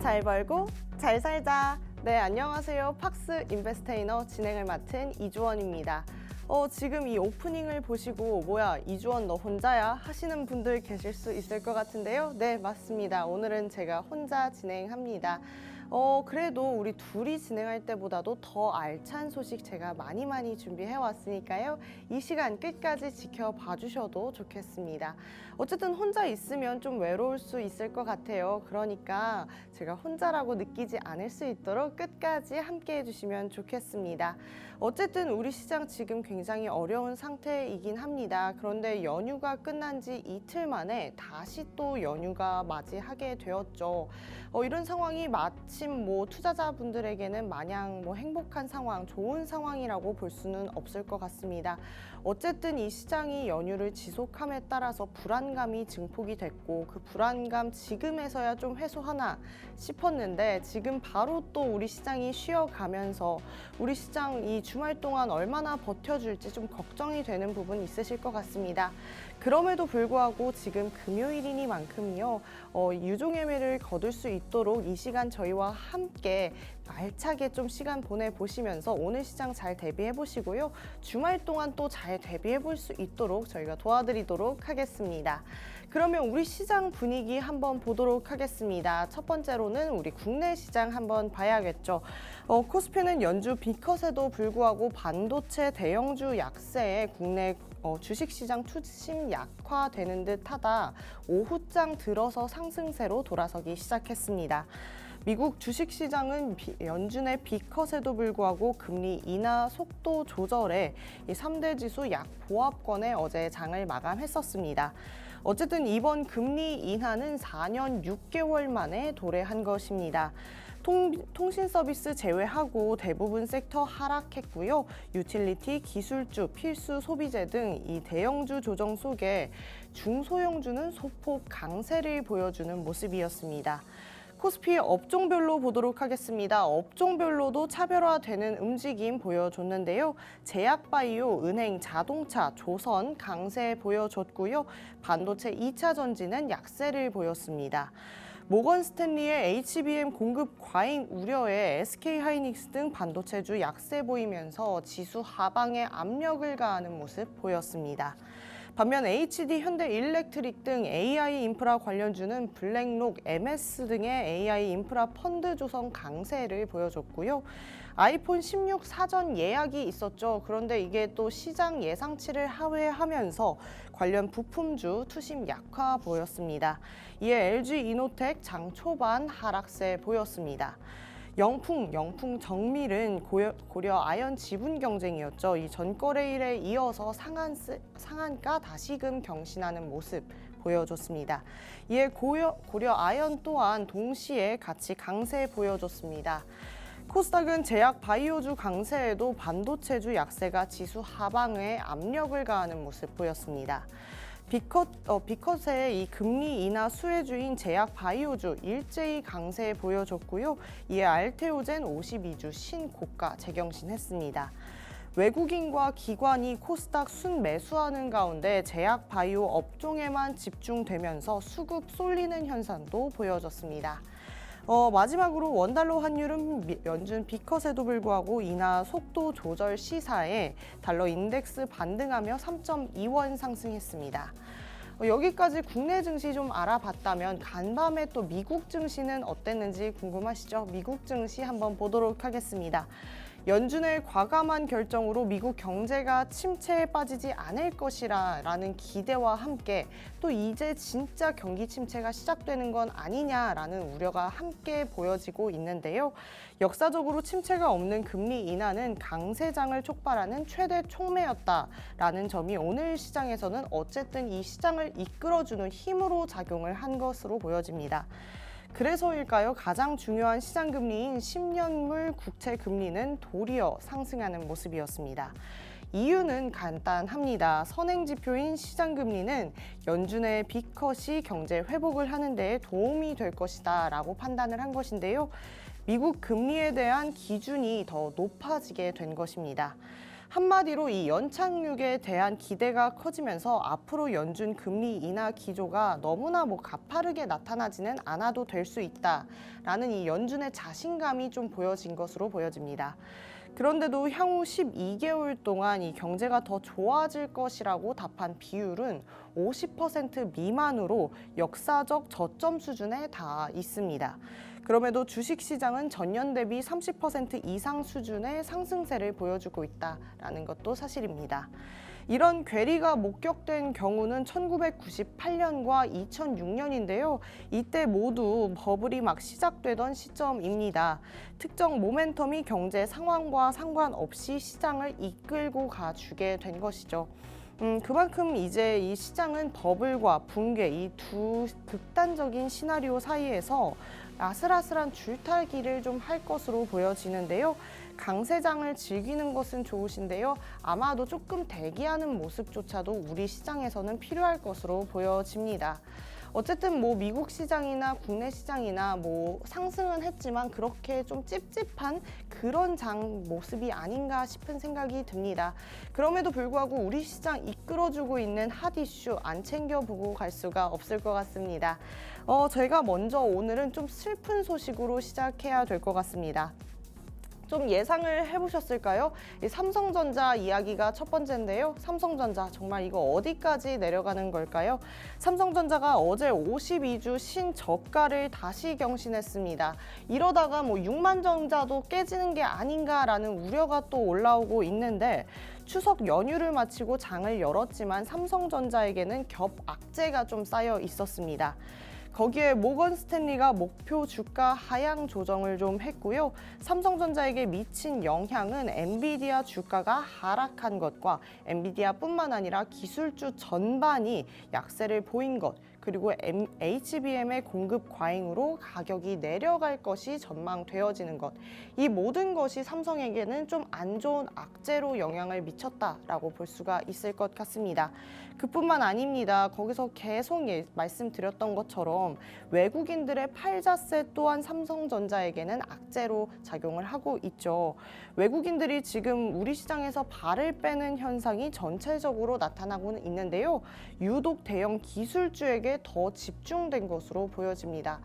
잘 벌고 잘 살자. 네, 안녕하세요. 팍스 인베스테이너 진행을 맡은 이주원입니다. 지금 이 오프닝을 보시고 뭐야 이주원 너 혼자야? 하시는 분들 계실 수 있을 것 같은데요. 네, 맞습니다. 오늘은 제가 혼자 진행합니다. 그래도 우리 둘이 진행할 때보다도 더 알찬 소식 제가 많이 준비해 왔으니까요. 이 시간 끝까지 지켜봐 주셔도 좋겠습니다. 어쨌든 혼자 있으면 좀 외로울 수 있을 것 같아요. 그러니까 제가 혼자라고 느끼지 않을 수 있도록 끝까지 함께 해주시면 좋겠습니다. 어쨌든 우리 시장 지금 굉장히 어려운 상태이긴 합니다. 그런데 연휴가 끝난 지 이틀 만에 다시 또 연휴가 맞이하게 되었죠. 이런 상황이 마침 투자자분들에게는 마냥 행복한 상황, 좋은 상황이라고 볼 수는 없을 것 같습니다. 어쨌든 이 시장이 연휴를 지속함에 따라서 불안감이 증폭이 됐고 그 불안감 지금에서야 좀 해소하나 싶었는데 지금 바로 또 우리 시장이 쉬어가면서 우리 시장 이 주말 동안 얼마나 버텨줄지 좀 걱정이 되는 부분 있으실 것 같습니다. 그럼에도 불구하고 지금 금요일이니만큼요 유종의미를 거둘 수 있도록 이 시간 저희와 함께 알차게 좀 시간 보내보시면서 오늘 시장 잘 대비해 보시고요. 주말 동안 또 잘 대비해 볼 수 있도록 저희가 도와드리도록 하겠습니다. 그러면 우리 시장 분위기 한번 보도록 하겠습니다. 첫 번째로는 우리 국내 시장 한번 봐야겠죠. 코스피는 연주 B컷에도 불구하고 반도체 대형주 약세에 국내 주식시장 투심 약화되는 듯하다 오후장 들어서 상승세로 돌아서기 시작했습니다. 미국 주식시장은 연준의 B컷에도 불구하고 금리 인하 속도 조절에 이 3대 지수 약보합권에 어제 장을 마감했었습니다. 어쨌든 이번 금리 인하는 4년 6개월 만에 도래한 것입니다. 통신 서비스 제외하고 대부분 섹터 하락했고요. 유틸리티, 기술주, 필수 소비재 등 이 대형주 조정 속에 중소형주는 소폭 강세를 보여주는 모습이었습니다. 코스피 업종별로 보도록 하겠습니다. 업종별로도 차별화되는 움직임 보여줬는데요. 제약바이오, 은행, 자동차, 조선 강세 보여줬고요. 반도체 2차 전지는 약세를 보였습니다. 모건 스탠리의 HBM 공급 과잉 우려에 SK하이닉스 등 반도체주 약세 보이면서 지수 하방에 압력을 가하는 모습 보였습니다. 반면 HD, 현대일렉트릭 등 AI 인프라 관련주는 블랙록, MS 등의 AI 인프라 펀드 조성 강세를 보여줬고요. 아이폰 16 사전 예약이 있었죠. 그런데 이게 또 시장 예상치를 하회하면서 관련 부품주 투심 약화 보였습니다. 이에 LG이노텍 장 초반 하락세 보였습니다. 영풍 정밀은 고려 아연 지분 경쟁이었죠. 이 전거래일에 이어서 상한가 다시금 경신하는 모습 보여줬습니다. 이에 고려 아연 또한 동시에 같이 강세 보여줬습니다. 코스닥은 제약 바이오주 강세에도 반도체주 약세가 지수 하방에 압력을 가하는 모습 보였습니다. B컷의 이 금리 인하 수혜주인 제약 바이오주 일제히 강세 보여줬고요. 이에 알테오젠 52주 신고가 재경신했습니다. 외국인과 기관이 코스닥 순매수하는 가운데 제약 바이오 업종에만 집중되면서 수급 쏠리는 현상도 보여졌습니다. 마지막으로 원달러 환율은 연준 B컷에도 불구하고 인하 속도 조절 시사에 달러 인덱스 반등하며 3.2원 상승했습니다. 여기까지 국내 증시 좀 알아봤다면 간밤에 또 미국 증시는 어땠는지 궁금하시죠? 미국 증시 한번 보도록 하겠습니다. 연준의 과감한 결정으로 미국 경제가 침체에 빠지지 않을 것이라는 기대와 함께 또 이제 진짜 경기 침체가 시작되는 건 아니냐라는 우려가 함께 보여지고 있는데요. 역사적으로 침체가 없는 금리 인하는 강세장을 촉발하는 최대 촉매였다라는 점이 오늘 시장에서는 어쨌든 이 시장을 이끌어주는 힘으로 작용을 한 것으로 보여집니다. 그래서일까요? 가장 중요한 시장 금리인 10년물 국채 금리는 도리어 상승하는 모습이었습니다. 이유는 간단합니다. 선행지표인 시장금리는 연준의 B컷이 경제 회복을 하는 데 도움이 될 것이다 라고 판단을 한 것인데요. 미국 금리에 대한 기준이 더 높아지게 된 것입니다. 한마디로 이 연착륙에 대한 기대가 커지면서 앞으로 연준 금리 인하 기조가 너무나 가파르게 나타나지는 않아도 될 수 있다라는 이 연준의 자신감이 좀 보여진 것으로 보여집니다. 그런데도 향후 12개월 동안 이 경제가 더 좋아질 것이라고 답한 비율은 50% 미만으로 역사적 저점 수준에 닿아 있습니다. 그럼에도 주식시장은 전년 대비 30% 이상 수준의 상승세를 보여주고 있다는 것도 사실입니다. 이런 괴리가 목격된 경우는 1998년과 2006년인데요. 이때 모두 버블이 막 시작되던 시점입니다. 특정 모멘텀이 경제 상황과 상관없이 시장을 이끌고 가주게 된 것이죠. 그만큼 이제 이 시장은 버블과 붕괴 이 두 극단적인 시나리오 사이에서 아슬아슬한 줄타기를 좀 할 것으로 보여지는데요. 강세장을 즐기는 것은 좋으신데요. 아마도 조금 대기하는 모습조차도 우리 시장에서는 필요할 것으로 보여집니다. 어쨌든 미국 시장이나 국내 시장이나 상승은 했지만 그렇게 좀 찝찝한 그런 장 모습이 아닌가 싶은 생각이 듭니다. 그럼에도 불구하고 우리 시장 이끌어주고 있는 핫 이슈 안 챙겨보고 갈 수가 없을 것 같습니다. 저희가 먼저 오늘은 좀 슬픈 소식으로 시작해야 될 것 같습니다. 좀 예상을 해보셨을까요? 이 삼성전자 이야기가 첫 번째인데요. 삼성전자 정말 이거 어디까지 내려가는 걸까요? 삼성전자가 어제 52주 신저가를 다시 경신했습니다. 이러다가 6만 전자도 깨지는 게 아닌가라는 우려가 또 올라오고 있는데 추석 연휴를 마치고 장을 열었지만 삼성전자에게는 겹악재가 좀 쌓여 있었습니다. 거기에 모건 스탠리가 목표 주가 하향 조정을 좀 했고요. 삼성전자에게 미친 영향은 엔비디아 주가가 하락한 것과 엔비디아뿐만 아니라 기술주 전반이 약세를 보인 것, 그리고 HBM의 공급 과잉으로 가격이 내려갈 것이 전망되어지는 것. 이 모든 것이 삼성에게는 좀 안 좋은 악재로 영향을 미쳤다라고 볼 수가 있을 것 같습니다. 그뿐만 아닙니다. 거기서 계속 말씀드렸던 것처럼 외국인들의 팔자세 또한 삼성전자에게는 악재로 작용을 하고 있죠. 외국인들이 지금 우리 시장에서 발을 빼는 현상이 전체적으로 나타나고는 있는데요. 유독 대형 기술주에게 더 집중된 것으로 보여집니다.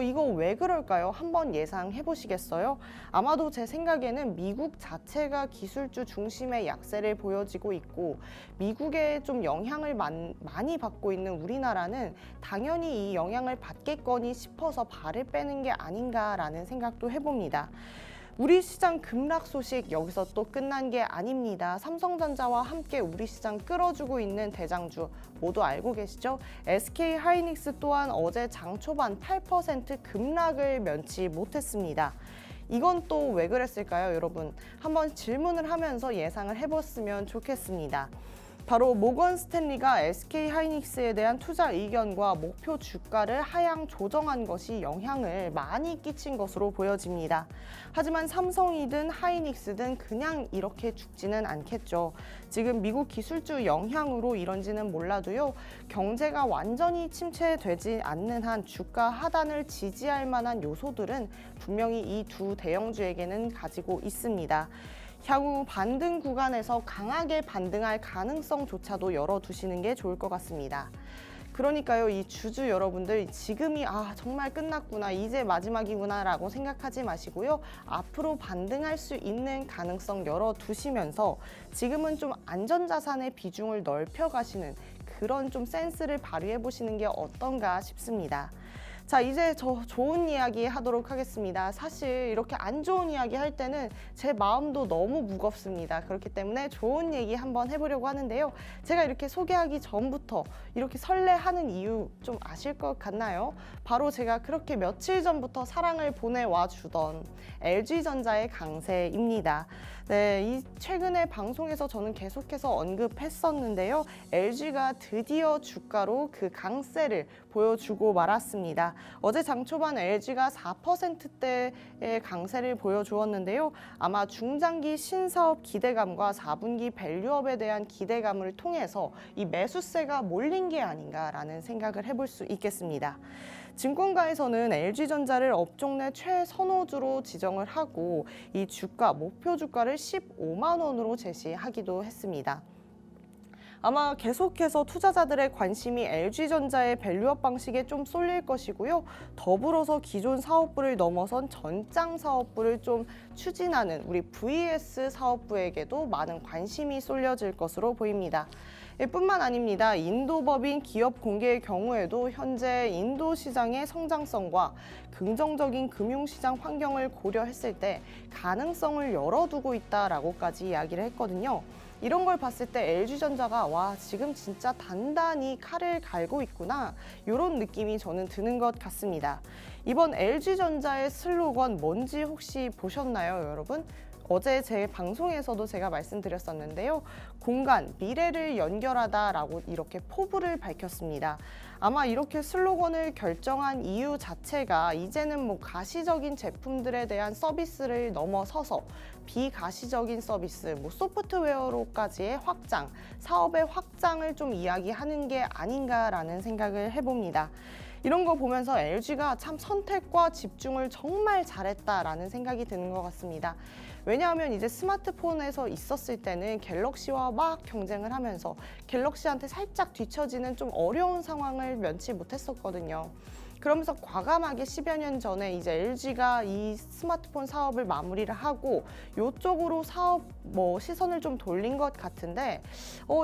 이거 왜 그럴까요? 한번 예상해 보시겠어요? 아마도 제 생각에는 미국 자체가 기술주 중심의 약세를 보여지고 있고 미국의 좀 영향을 많이 받고 있는 우리나라는 당연히 이 영향을 받겠거니 싶어서 발을 빼는 게 아닌가라는 생각도 해봅니다. 우리 시장 급락 소식 여기서 또 끝난 게 아닙니다. 삼성전자와 함께 우리 시장 끌어주고 있는 대장주 모두 알고 계시죠? SK하이닉스 또한 어제 장 초반 8% 급락을 면치 못했습니다. 이건 또 왜 그랬을까요, 여러분? 한번 질문을 하면서 예상을 해봤으면 좋겠습니다. 바로 모건 스탠리가 SK하이닉스에 대한 투자 의견과 목표 주가를 하향 조정한 것이 영향을 많이 끼친 것으로 보여집니다. 하지만 삼성이든 하이닉스든 그냥 이렇게 죽지는 않겠죠. 지금 미국 기술주 영향으로 이런지는 몰라도요. 경제가 완전히 침체되지 않는 한 주가 하단을 지지할 만한 요소들은 분명히 이 두 대형주에게는 가지고 있습니다. 향후 반등 구간에서 강하게 반등할 가능성조차도 열어두시는 게 좋을 것 같습니다. 그러니까요, 이 주주 여러분들 지금이 정말 끝났구나, 이제 마지막이구나 라고 생각하지 마시고요. 앞으로 반등할 수 있는 가능성 열어두시면서 지금은 좀 안전자산의 비중을 넓혀가시는 그런 좀 센스를 발휘해 보시는 게 어떤가 싶습니다. 자, 이제 저 좋은 이야기 하도록 하겠습니다. 사실 이렇게 안 좋은 이야기 할 때는 제 마음도 너무 무겁습니다. 그렇기 때문에 좋은 얘기 한번 해보려고 하는데요. 제가 이렇게 소개하기 전부터 이렇게 설레하는 이유 좀 아실 것 같나요? 바로 제가 그렇게 며칠 전부터 사랑을 보내와 주던 LG전자의 강세입니다. 네, 이 최근에 방송에서 저는 계속해서 언급했었는데요. LG가 드디어 주가로 그 강세를 보여주고 말았습니다. 어제 장 초반 LG가 4%대의 강세를 보여주었는데요. 아마 중장기 신사업 기대감과 4분기 밸류업에 대한 기대감을 통해서 이 매수세가 몰린 게 아닌가라는 생각을 해볼 수 있겠습니다. 증권가에서는 LG전자를 업종 내 최선호주로 지정을 하고 이 주가, 목표 주가를 15만 원으로 제시하기도 했습니다. 아마 계속해서 투자자들의 관심이 LG전자의 밸류업 방식에 좀 쏠릴 것이고요. 더불어서 기존 사업부를 넘어선 전장 사업부를 좀 추진하는 우리 VS 사업부에게도 많은 관심이 쏠려질 것으로 보입니다. 뿐만 아닙니다. 인도법인 기업 공개의 경우에도 현재 인도 시장의 성장성과 긍정적인 금융시장 환경을 고려했을 때 가능성을 열어두고 있다라고까지 이야기를 했거든요. 이런 걸 봤을 때 LG전자가 와 지금 진짜 단단히 칼을 갈고 있구나 이런 느낌이 저는 드는 것 같습니다. 이번 LG전자의 슬로건 뭔지 혹시 보셨나요, 여러분? 어제 제 방송에서도 제가 말씀드렸었는데요. 공간, 미래를 연결하다라고 이렇게 포부를 밝혔습니다. 아마 이렇게 슬로건을 결정한 이유 자체가 이제는 뭐 가시적인 제품들에 대한 서비스를 넘어서서 비가시적인 서비스, 뭐 소프트웨어로까지의 확장, 사업의 확장을 좀 이야기하는 게 아닌가라는 생각을 해봅니다. 이런 거 보면서 LG가 참 선택과 집중을 정말 잘했다라는 생각이 드는 것 같습니다. 왜냐하면 이제 스마트폰에서 있었을 때는 갤럭시와 막 경쟁을 하면서 갤럭시한테 살짝 뒤처지는 좀 어려운 상황을 면치 못했었거든요. 그러면서 과감하게 10여 년 전에 이제 LG가 이 스마트폰 사업을 마무리를 하고 이쪽으로 사업 시선을 좀 돌린 것 같은데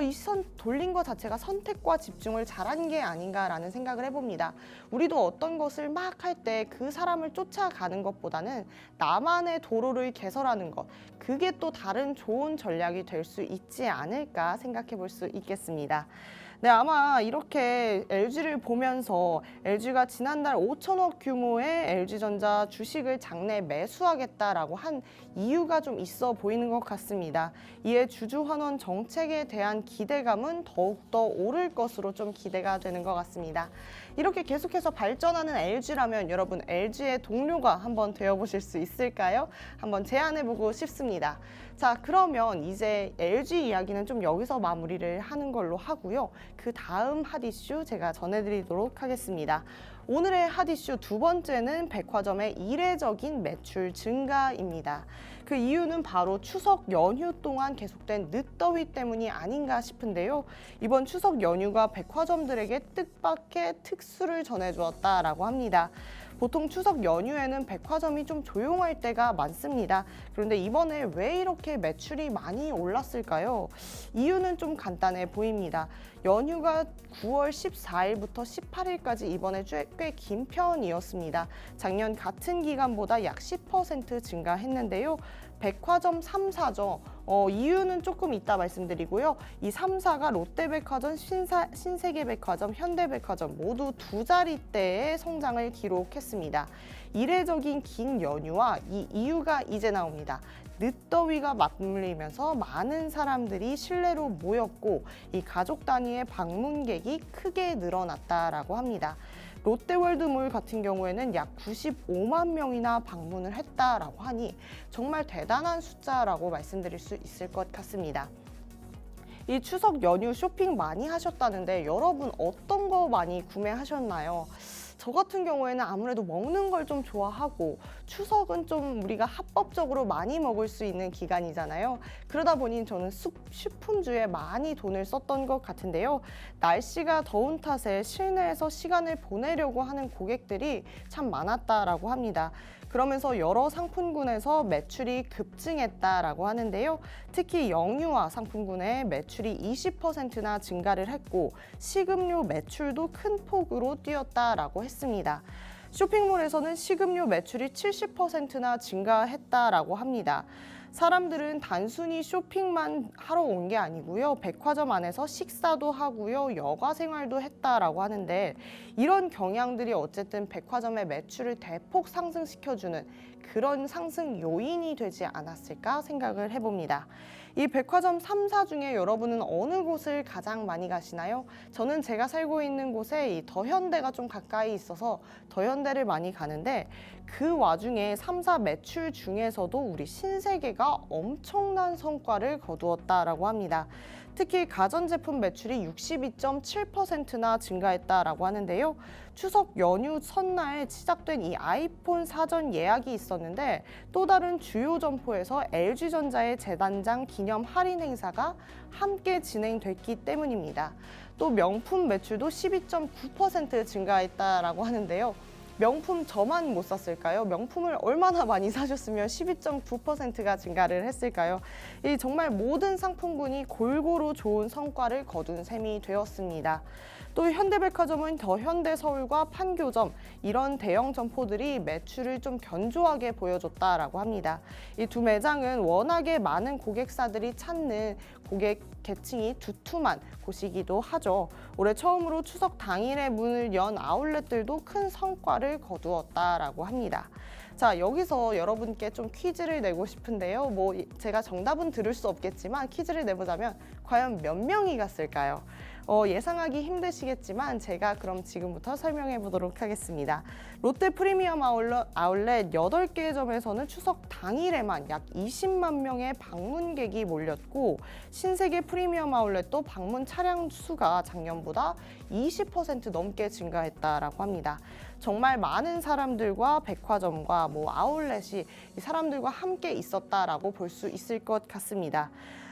이 시선 돌린 것 자체가 선택과 집중을 잘한 게 아닌가라는 생각을 해봅니다. 우리도 어떤 것을 막 할 때 그 사람을 쫓아가는 것보다는 나만의 도로를 개설하는 것, 그게 또 다른 좋은 전략이 될 수 있지 않을까 생각해 볼 수 있겠습니다. 네, 아마 이렇게 LG를 보면서 LG가 지난달 5천억 규모의 LG전자 주식을 장내 매수하겠다라고 한 이유가 좀 있어 보이는 것 같습니다. 이에 주주환원 정책에 대한 기대감은 더욱더 오를 것으로 좀 기대가 되는 것 같습니다. 이렇게 계속해서 발전하는 LG라면 여러분 LG의 동료가 한번 되어보실 수 있을까요? 한번 제안해보고 싶습니다. 자, 그러면 이제 LG 이야기는 좀 여기서 마무리를 하는 걸로 하고요. 그 다음 핫 이슈 제가 전해드리도록 하겠습니다. 오늘의 핫 이슈 두 번째는 백화점의 이례적인 매출 증가입니다. 그 이유는 바로 추석 연휴 동안 계속된 늦더위 때문이 아닌가 싶은데요. 이번 추석 연휴가 백화점들에게 뜻밖의 특수를 전해주었다라고 합니다. 보통 추석 연휴에는 백화점이 좀 조용할 때가 많습니다. 그런데 이번에 왜 이렇게 매출이 많이 올랐을까요? 이유는 좀 간단해 보입니다. 연휴가 9월 14일부터 18일까지 이번에 꽤 긴 편이었습니다. 작년 같은 기간보다 약 10% 증가했는데요. 백화점 3사죠. 이유는 조금 이따 말씀드리고요. 이 3사가 롯데백화점, 신세계백화점, 현대백화점 모두 두 자릿대의 성장을 기록했습니다. 이례적인 긴 연휴와 이 이유가 이제 나옵니다. 늦더위가 맞물리면서 많은 사람들이 실내로 모였고 이 가족 단위의 방문객이 크게 늘어났다라고 합니다. 롯데월드몰 같은 경우에는 약 95만 명이나 방문을 했다라고 하니 정말 대단한 숫자라고 말씀드릴 수 있을 것 같습니다. 이 추석 연휴 쇼핑 많이 하셨다는데 여러분 어떤 거 많이 구매하셨나요? 저 같은 경우에는 아무래도 먹는 걸 좀 좋아하고 추석은 좀 우리가 합법적으로 많이 먹을 수 있는 기간이잖아요. 그러다 보니 저는 식품주에 많이 돈을 썼던 것 같은데요. 날씨가 더운 탓에 실내에서 시간을 보내려고 하는 고객들이 참 많았다라고 합니다. 그러면서 여러 상품군에서 매출이 급증했다라고 하는데요. 특히 영유아 상품군의 매출이 20%나 증가를 했고 식음료 매출도 큰 폭으로 뛰었다라고 했습니다. 쇼핑몰에서는 식음료 매출이 70%나 증가했다라고 합니다. 사람들은 단순히 쇼핑만 하러 온 게 아니고요. 백화점 안에서 식사도 하고요. 여가 생활도 했다라고 하는데 이런 경향들이 어쨌든 백화점의 매출을 대폭 상승시켜주는 그런 상승 요인이 되지 않았을까 생각을 해봅니다. 이 백화점 3사 중에 여러분은 어느 곳을 가장 많이 가시나요? 저는 제가 살고 있는 곳에 이 더현대가 좀 가까이 있어서 더현대를 많이 가는데 그 와중에 3사 매출 중에서도 우리 신세계가 엄청난 성과를 거두었다라고 합니다. 특히 가전제품 매출이 62.7%나 증가했다라고 하는데요. 추석 연휴 첫날 시작된 이 아이폰 사전 예약이 있었는데 또 다른 주요 점포에서 LG전자의 재단장 기념 할인 행사가 함께 진행됐기 때문입니다. 또 명품 매출도 12.9% 증가했다라고 하는데요. 명품 저만 못 샀을까요? 명품을 얼마나 많이 사셨으면 12.9%가 증가를 했을까요? 이 정말 모든 상품군이 골고루 좋은 성과를 거둔 셈이 되었습니다. 또 현대백화점은 더현대서울과 판교점 이런 대형 점포들이 매출을 좀 견조하게 보여줬다라고 합니다. 이 두 매장은 워낙에 많은 고객사들이 찾는 고객 계층이 두툼한 곳이기도 하죠. 올해 처음으로 추석 당일에 문을 연 아울렛들도 큰 성과를 거두었다라고 합니다. 자, 여기서 여러분께 좀 퀴즈를 내고 싶은데요. 제가 정답은 들을 수 없겠지만 퀴즈를 내보자면 과연 몇 명이 갔을까요? 예상하기 힘드시겠지만 제가 그럼 지금부터 설명해 보도록 하겠습니다. 롯데 프리미엄 아울렛 8개 점에서는 추석 당일에만 약 20만 명의 방문객이 몰렸고 신세계 프리미엄 아울렛도 방문 차량 수가 작년보다 20% 넘게 증가했다라고 합니다. 정말 많은 사람들과 백화점과 아울렛이 사람들과 함께 있었다라고 볼 수 있을 것 같습니다.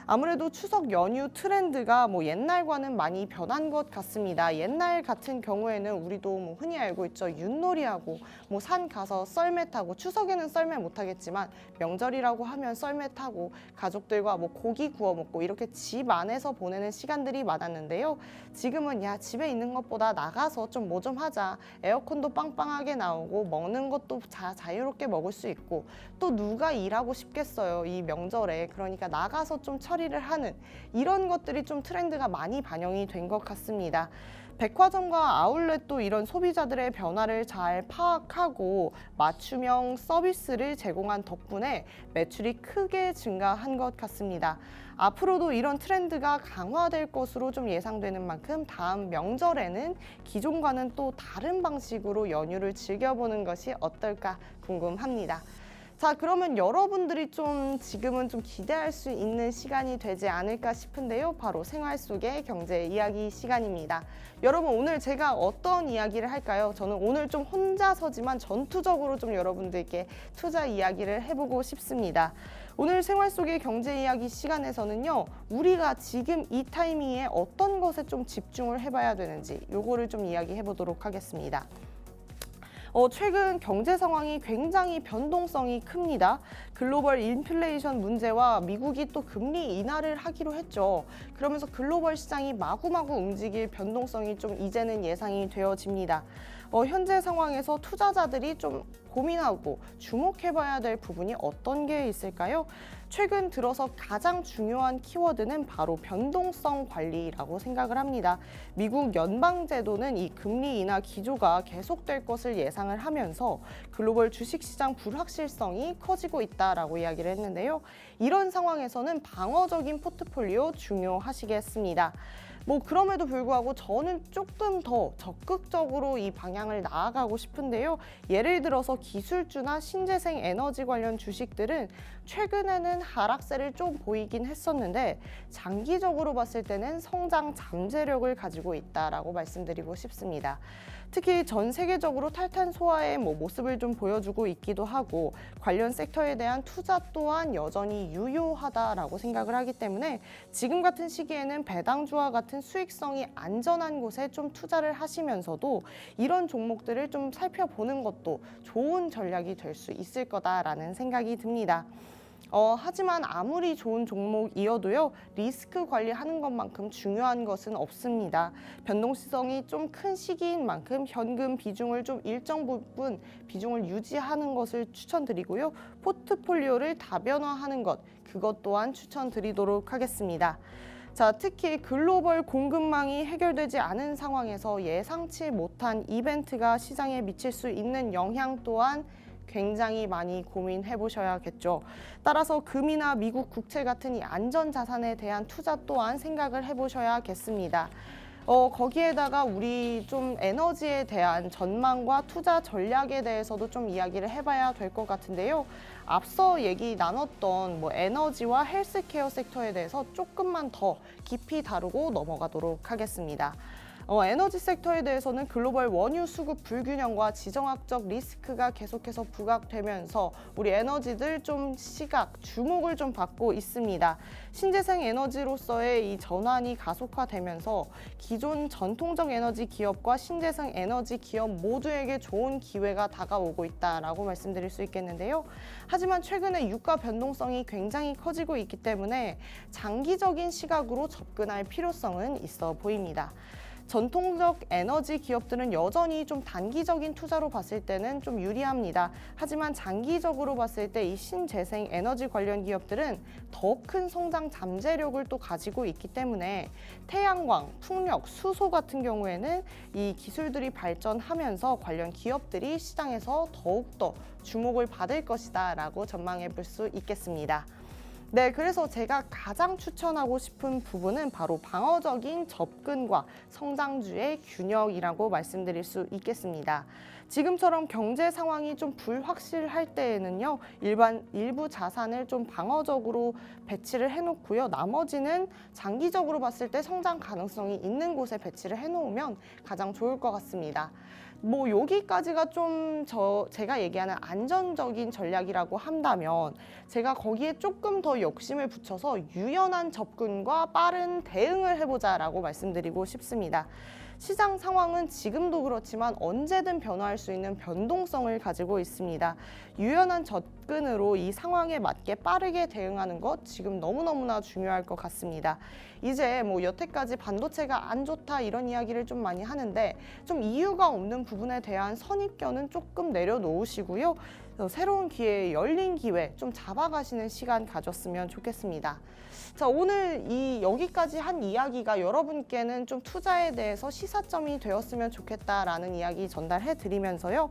아무래도 추석 연휴 트렌드가 옛날과는 많이 변한 것 같습니다. 옛날 같은 경우에는 우리도 흔히 알고 있죠. 윷놀이하고 산 가서 썰매 타고 추석에는 썰매 못 하겠지만 명절이라고 하면 썰매 타고 가족들과 고기 구워 먹고 이렇게 집 안에서 보내는 시간들이 많았는데요. 지금은 집에 있는 것보다 나가서 좀 좀 하자. 에어컨도 빵빵하게 나오고 먹는 것도 자유롭게 먹을 수 있고 또 누가 일하고 싶겠어요. 이 명절에. 그러니까 나가서 좀 처리를 하는 이런 것들이 좀 트렌드가 많이 반영이 된 것 같습니다. 백화점과 아울렛도 이런 소비자들의 변화를 잘 파악하고 맞춤형 서비스를 제공한 덕분에 매출이 크게 증가한 것 같습니다. 앞으로도 이런 트렌드가 강화될 것으로 좀 예상되는 만큼 다음 명절에는 기존과는 또 다른 방식으로 연휴를 즐겨보는 것이 어떨까 궁금합니다. 자, 그러면 여러분들이 지금은 좀 기대할 수 있는 시간이 되지 않을까 싶은데요. 바로 생활 속의 경제 이야기 시간입니다. 여러분, 오늘 제가 어떤 이야기를 할까요? 저는 오늘 좀 혼자서지만 전투적으로 좀 여러분들께 투자 이야기를 해보고 싶습니다. 오늘 생활 속의 경제 이야기 시간에서는요, 우리가 지금 이 타이밍에 어떤 것에 좀 집중을 해봐야 되는지 요거를 좀 이야기해 보도록 하겠습니다. 최근 경제 상황이 굉장히 변동성이 큽니다. 글로벌 인플레이션 문제와 미국이 또 금리 인하를 하기로 했죠. 그러면서 글로벌 시장이 마구마구 움직일 변동성이 좀 이제는 예상이 되어집니다. 현재 상황에서 투자자들이 좀 고민하고 주목해봐야 될 부분이 어떤 게 있을까요? 최근 들어서 가장 중요한 키워드는 바로 변동성 관리라고 생각을 합니다. 미국 연방제도는 이 금리 인하 기조가 계속될 것을 예상을 하면서 글로벌 주식시장 불확실성이 커지고 있다라고 이야기를 했는데요. 이런 상황에서는 방어적인 포트폴리오 중요하시겠습니다. 그럼에도 불구하고 저는 조금 더 적극적으로 이 방향을 나아가고 싶은데요. 예를 들어서 기술주나 신재생 에너지 관련 주식들은 최근에는 하락세를 좀 보이긴 했었는데 장기적으로 봤을 때는 성장 잠재력을 가지고 있다라고 말씀드리고 싶습니다. 특히 전 세계적으로 탈탄소화의 모습을 좀 보여주고 있기도 하고 관련 섹터에 대한 투자 또한 여전히 유효하다라고 생각을 하기 때문에 지금 같은 시기에는 배당주와 같은 수익성이 안전한 곳에 좀 투자를 하시면서도 이런 종목들을 좀 살펴보는 것도 좋은 전략이 될 수 있을 거다라는 생각이 듭니다. 하지만 아무리 좋은 종목이어도요, 리스크 관리하는 것만큼 중요한 것은 없습니다. 변동성이 좀 큰 시기인 만큼 현금 비중을 좀 일정 부분 비중을 유지하는 것을 추천드리고요. 포트폴리오를 다변화하는 것, 그것 또한 추천드리도록 하겠습니다. 자, 특히 글로벌 공급망이 해결되지 않은 상황에서 예상치 못한 이벤트가 시장에 미칠 수 있는 영향 또한 굉장히 많이 고민해 보셔야겠죠. 따라서 금이나 미국 국채 같은 이 안전 자산에 대한 투자 또한 생각을 해 보셔야겠습니다. 거기에다가 우리 좀 에너지에 대한 전망과 투자 전략에 대해서도 좀 이야기를 해봐야 될 것 같은데요. 앞서 얘기 나눴던 에너지와 헬스케어 섹터에 대해서 조금만 더 깊이 다루고 넘어가도록 하겠습니다. 에너지 섹터에 대해서는 글로벌 원유 수급 불균형과 지정학적 리스크가 계속해서 부각되면서 우리 에너지들 좀 주목을 좀 받고 있습니다. 신재생 에너지로서의 이 전환이 가속화되면서 기존 전통적 에너지 기업과 신재생 에너지 기업 모두에게 좋은 기회가 다가오고 있다라고 말씀드릴 수 있겠는데요. 하지만 최근에 유가 변동성이 굉장히 커지고 있기 때문에 장기적인 시각으로 접근할 필요성은 있어 보입니다. 전통적 에너지 기업들은 여전히 좀 단기적인 투자로 봤을 때는 좀 유리합니다. 하지만 장기적으로 봤을 때 이 신재생 에너지 관련 기업들은 더 큰 성장 잠재력을 또 가지고 있기 때문에 태양광, 풍력, 수소 같은 경우에는 이 기술들이 발전하면서 관련 기업들이 시장에서 더욱더 주목을 받을 것이다라고 전망해 볼 수 있겠습니다. 네, 그래서 제가 가장 추천하고 싶은 부분은 바로 방어적인 접근과 성장주의 균형이라고 말씀드릴 수 있겠습니다. 지금처럼 경제 상황이 좀 불확실할 때에는요, 일부 자산을 좀 방어적으로 배치를 해놓고요, 나머지는 장기적으로 봤을 때 성장 가능성이 있는 곳에 배치를 해놓으면 가장 좋을 것 같습니다. 여기까지가 좀 제가 얘기하는 안전적인 전략이라고 한다면 제가 거기에 조금 더 욕심을 붙여서 유연한 접근과 빠른 대응을 해보자라고 말씀드리고 싶습니다. 시장 상황은 지금도 그렇지만 언제든 변화할 수 있는 변동성을 가지고 있습니다. 유연한 접근으로 이 상황에 맞게 빠르게 대응하는 것 지금 너무너무나 중요할 것 같습니다. 이제 여태까지 반도체가 안 좋다 이런 이야기를 좀 많이 하는데 좀 이유가 없는 부분에 대한 선입견은 조금 내려놓으시고요. 새로운 기회, 열린 기회 좀 잡아가시는 시간 가졌으면 좋겠습니다. 자, 오늘 여기까지 한 이야기가 여러분께는 좀 투자에 대해서 시사점이 되었으면 좋겠다라는 이야기 전달해 드리면서요.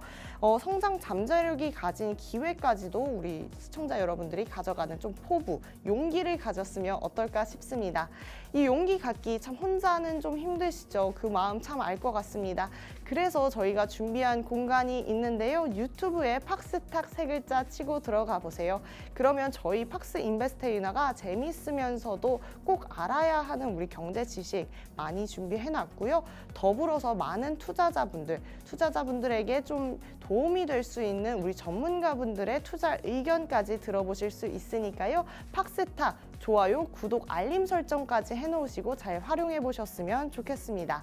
성장 잠재력이 가진 기회까지도 우리 시청자 여러분들이 가져가는 좀 포부, 용기를 가졌으면 어떨까 싶습니다. 이 용기 갖기 참 혼자는 좀 힘드시죠? 그 마음 참 알 것 같습니다. 그래서 저희가 준비한 공간이 있는데요. 유튜브에 팍스탁 세 글자 치고 들어가 보세요. 그러면 저희 팍스 인베스테이너가 재미있으면서도 꼭 알아야 하는 우리 경제 지식 많이 준비해놨고요. 더불어서 많은 투자자분들에게 좀 도움이 될 수 있는 우리 전문가분들의 투자 의견까지 들어보실 수 있으니까요. 팍스탁 좋아요, 구독, 알림 설정까지 해놓으시고 잘 활용해 보셨으면 좋겠습니다.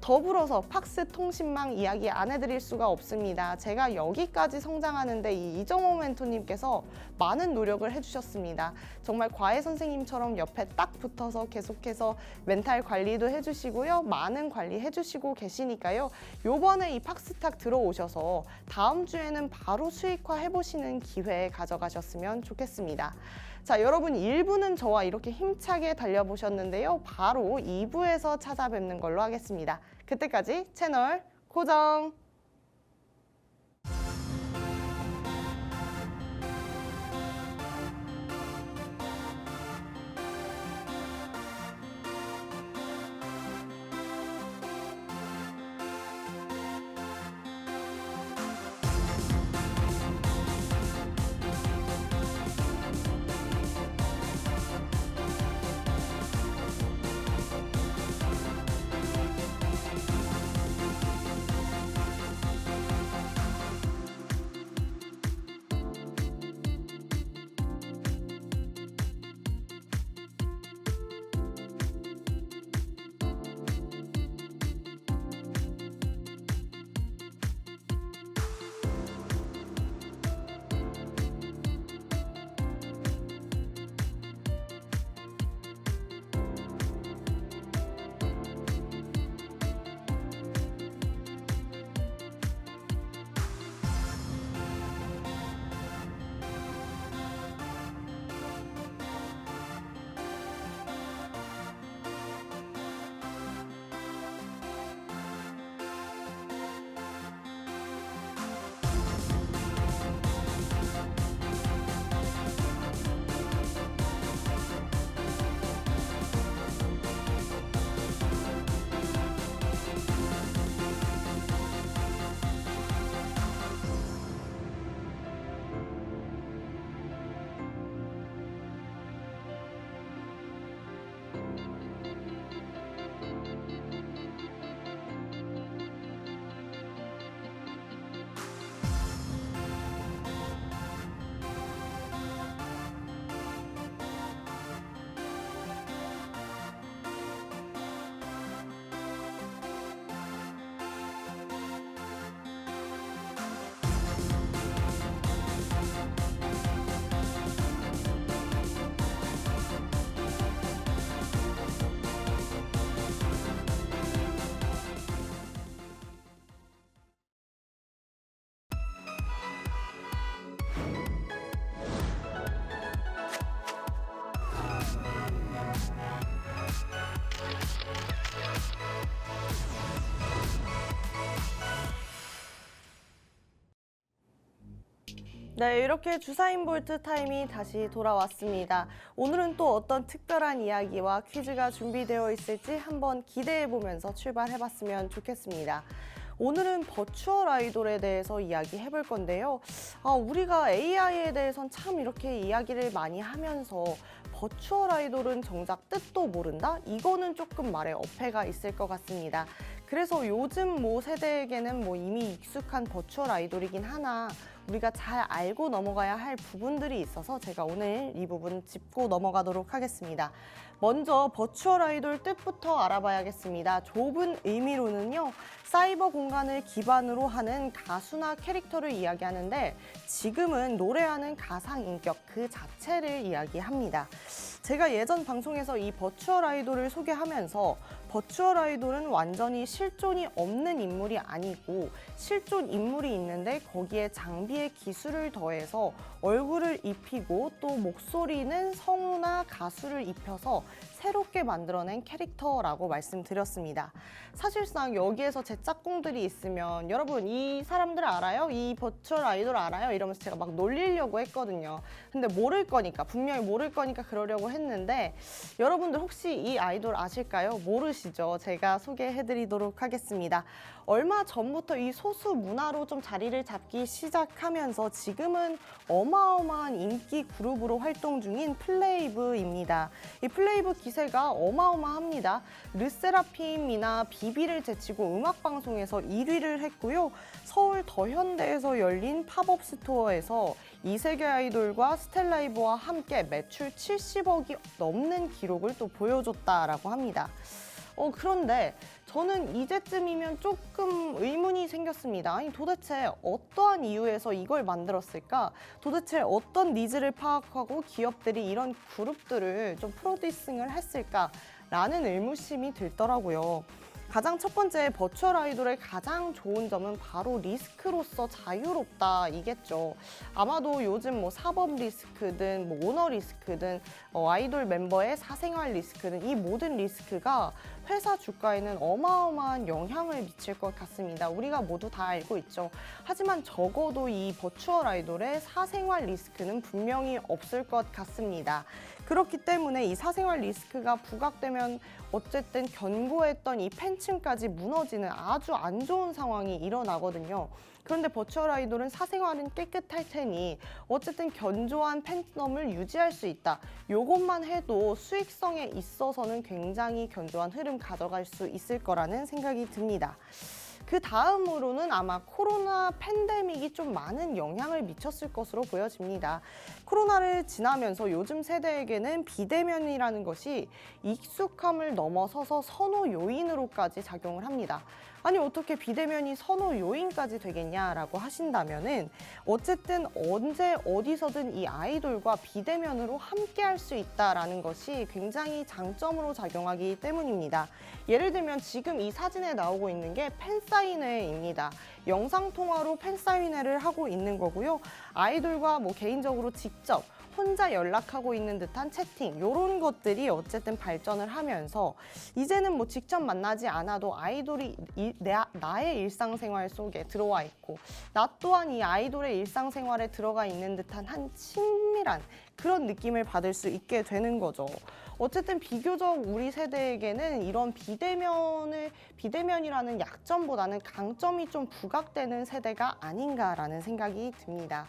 더불어서 팍스 통신망 이야기 안 해드릴 수가 없습니다. 제가 여기까지 성장하는데 이정호 멘토님께서 많은 노력을 해주셨습니다. 정말 과외 선생님처럼 옆에 딱 붙어서 계속해서 멘탈 관리도 해주시고요. 많은 관리 해주시고 계시니까요. 요번에 이 팍스탁 들어오셔서 다음 주에는 바로 수익화 해보시는 기회 가져가셨으면 좋겠습니다. 자, 여러분 1부는 저와 이렇게 힘차게 달려보셨는데요. 바로 2부에서 찾아뵙는 걸로 하겠습니다. 그때까지 채널 고정! 네, 이렇게 주사인 볼트 타임이 다시 돌아왔습니다. 오늘은 또 어떤 특별한 이야기와 퀴즈가 준비되어 있을지 한번 기대해 보면서 출발해 봤으면 좋겠습니다. 오늘은 버추얼 아이돌에 대해서 이야기해 볼 건데요. 우리가 AI에 대해선 참 이렇게 이야기를 많이 하면서 버추얼 아이돌은 정작 뜻도 모른다? 이거는 조금 말에 어폐가 있을 것 같습니다. 그래서 요즘 세대에게는 이미 익숙한 버추얼 아이돌이긴 하나 우리가 잘 알고 넘어가야 할 부분들이 있어서 제가 오늘 이 부분 짚고 넘어가도록 하겠습니다. 먼저 버추얼 아이돌 뜻부터 알아봐야겠습니다. 좁은 의미로는요, 사이버 공간을 기반으로 하는 가수나 캐릭터를 이야기하는데 지금은 노래하는 가상인격 그 자체를 이야기합니다. 제가 예전 방송에서 이 버추얼 아이돌을 소개하면서 버추얼 아이돌은 완전히 실존이 없는 인물이 아니고 실존 인물이 있는데 거기에 장비의 기술을 더해서 얼굴을 입히고 또 목소리는 성우나 가수를 입혀서 새롭게 만들어낸 캐릭터라고 말씀드렸습니다. 사실상 여기에서 제 짝꿍들이 있으면 여러분 이 사람들 알아요? 이 버추얼 아이돌 알아요? 이러면서 제가 막 놀리려고 했거든요. 근데 모를 거니까 분명히 모를 거니까 그러려고 했는데 여러분들 혹시 이 아이돌 아실까요? 모르시죠? 제가 소개해드리도록 하겠습니다. 얼마 전부터 이 소수 문화로 좀 자리를 잡기 시작하면서 지금은 어마어마한 인기 그룹으로 활동 중인 플레이브입니다. 이 플레이브 기세가 어마어마합니다. 르세라핌이나 비비를 제치고 음악방송에서 1위를 했고요. 서울 더현대에서 열린 팝업 스토어에서 이세계 아이돌과 스텔라이브와 함께 매출 70억이 넘는 기록을 또 보여줬다라고 합니다. 그런데 저는 이제쯤이면 조금 의문이 생겼습니다. 아니, 도대체 어떠한 이유에서 이걸 만들었을까? 도대체 어떤 니즈를 파악하고 기업들이 이런 그룹들을 좀 프로듀싱을 했을까? 라는 의무심이 들더라고요. 가장 첫 번째 버추얼 아이돌의 가장 좋은 점은 바로 리스크로서 자유롭다 이겠죠. 아마도 요즘 사법 리스크든 오너 리스크든 아이돌 멤버의 사생활 리스크든 이 모든 리스크가 회사 주가에는 어마어마한 영향을 미칠 것 같습니다. 우리가 모두 다 알고 있죠. 하지만 적어도 이 버추얼 아이돌의 사생활 리스크는 분명히 없을 것 같습니다. 그렇기 때문에 이 사생활 리스크가 부각되면 어쨌든 견고했던 이 팬층까지 무너지는 아주 안 좋은 상황이 일어나거든요. 그런데 버추얼 아이돌은 사생활은 깨끗할 테니 어쨌든 견조한 팬덤을 유지할 수 있다. 요것만 해도 수익성에 있어서는 굉장히 견조한 흐름 가져갈 수 있을 거라는 생각이 듭니다. 그 다음으로는 아마 코로나 팬데믹이 좀 많은 영향을 미쳤을 것으로 보여집니다. 코로나를 지나면서 요즘 세대에게는 비대면이라는 것이 익숙함을 넘어서서 선호 요인으로까지 작용을 합니다. 아니 어떻게 비대면이 선호 요인까지 되겠냐라고 하신다면은 어쨌든 언제 어디서든 이 아이돌과 비대면으로 함께 할 수 있다라는 것이 굉장히 장점으로 작용하기 때문입니다. 예를 들면 지금 이 사진에 나오고 있는 게 팬사인회입니다. 영상통화로 팬사인회를 하고 있는 거고요. 아이돌과 개인적으로 직접 혼자 연락하고 있는 듯한 채팅 이런 것들이 어쨌든 발전을 하면서 이제는 직접 만나지 않아도 아이돌이 나의 일상생활 속에 들어와 있고 나 또한 이 아이돌의 일상생활에 들어가 있는 듯한 한 친밀한 그런 느낌을 받을 수 있게 되는 거죠. 어쨌든 비교적 우리 세대에게는 이런 비대면이라는 약점보다는 강점이 좀 부각되는 세대가 아닌가라는 생각이 듭니다.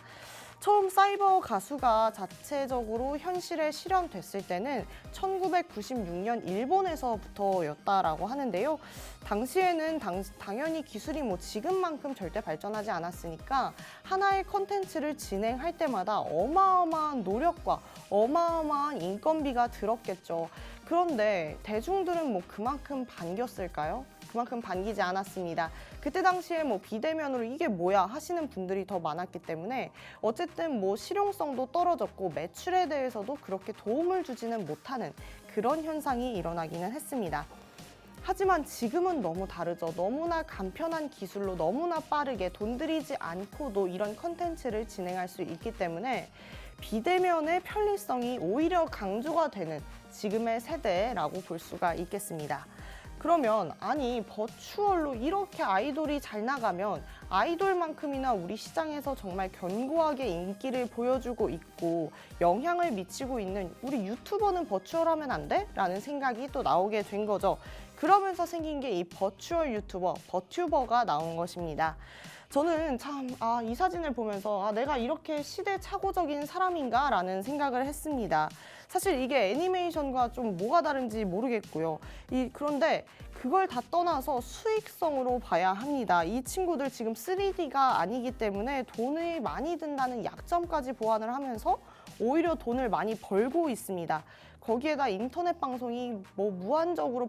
처음 사이버 가수가 자체적으로 현실에 실현됐을 때는 1996년 일본에서부터였다라고 하는데요. 당시에는 당연히 기술이 지금만큼 절대 발전하지 않았으니까 하나의 컨텐츠를 진행할 때마다 어마어마한 노력과 어마어마한 인건비가 들었겠죠. 그런데 대중들은 그만큼 반겼을까요? 그만큼 반기지 않았습니다. 그때 당시에 비대면으로 이게 뭐야 하시는 분들이 더 많았기 때문에 어쨌든 실용성도 떨어졌고 매출에 대해서도 그렇게 도움을 주지는 못하는 그런 현상이 일어나기는 했습니다. 하지만 지금은 너무 다르죠. 너무나 간편한 기술로 너무나 빠르게 돈 들이지 않고도 이런 컨텐츠를 진행할 수 있기 때문에 비대면의 편리성이 오히려 강조가 되는 지금의 세대라고 볼 수가 있겠습니다. 그러면 아니 버추얼로 이렇게 아이돌이 잘 나가면 아이돌만큼이나 우리 시장에서 정말 견고하게 인기를 보여주고 있고 영향을 미치고 있는 우리 유튜버는 버추얼하면 안 돼? 라는 생각이 또 나오게 된 거죠. 그러면서 생긴 게 이 버추얼 유튜버, 버튜버가 나온 것입니다. 저는 참, 이 사진을 보면서 내가 이렇게 시대착오적인 사람인가? 라는 생각을 했습니다. 사실 이게 애니메이션과 좀 뭐가 다른지 모르겠고요. 그런데 그걸 다 떠나서 수익성으로 봐야 합니다. 이 친구들 지금 3D가 아니기 때문에 돈이 많이 든다는 약점까지 보완을 하면서 오히려 돈을 많이 벌고 있습니다. 거기에다 인터넷 방송이 무한적으로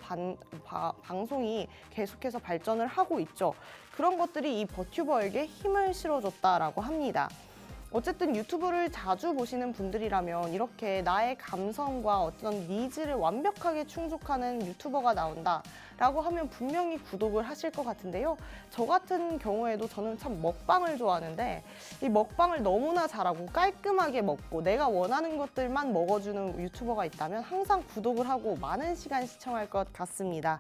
방송이 계속해서 발전을 하고 있죠. 그런 것들이 이 버튜버에게 힘을 실어줬다라고 합니다. 어쨌든 유튜브를 자주 보시는 분들이라면 이렇게 나의 감성과 어떤 니즈를 완벽하게 충족하는 유튜버가 나온다라고 하면 분명히 구독을 하실 것 같은데요. 저 같은 경우에도 저는 참 먹방을 좋아하는데 이 먹방을 너무나 잘하고 깔끔하게 먹고 내가 원하는 것들만 먹어주는 유튜버가 있다면 항상 구독을 하고 많은 시간 시청할 것 같습니다.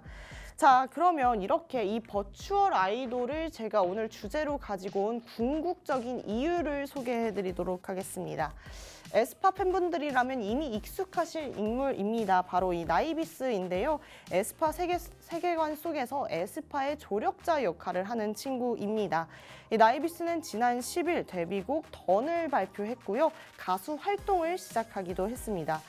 자, 그러면 이렇게 이 버추얼 아이돌을 제가 오늘 주제로 가지고 온 궁극적인 이유를 소개해 드리도록 하겠습니다. 에스파 팬분들이라면 이미 익숙하실 인물입니다. 바로 이 나이비스인데요. 에스파 세계관 속에서 에스파의 조력자 역할을 하는 친구입니다. 이 나이비스는 지난 10일 데뷔곡 던을 발표했고요. 가수 활동을 시작하기도 했습니다.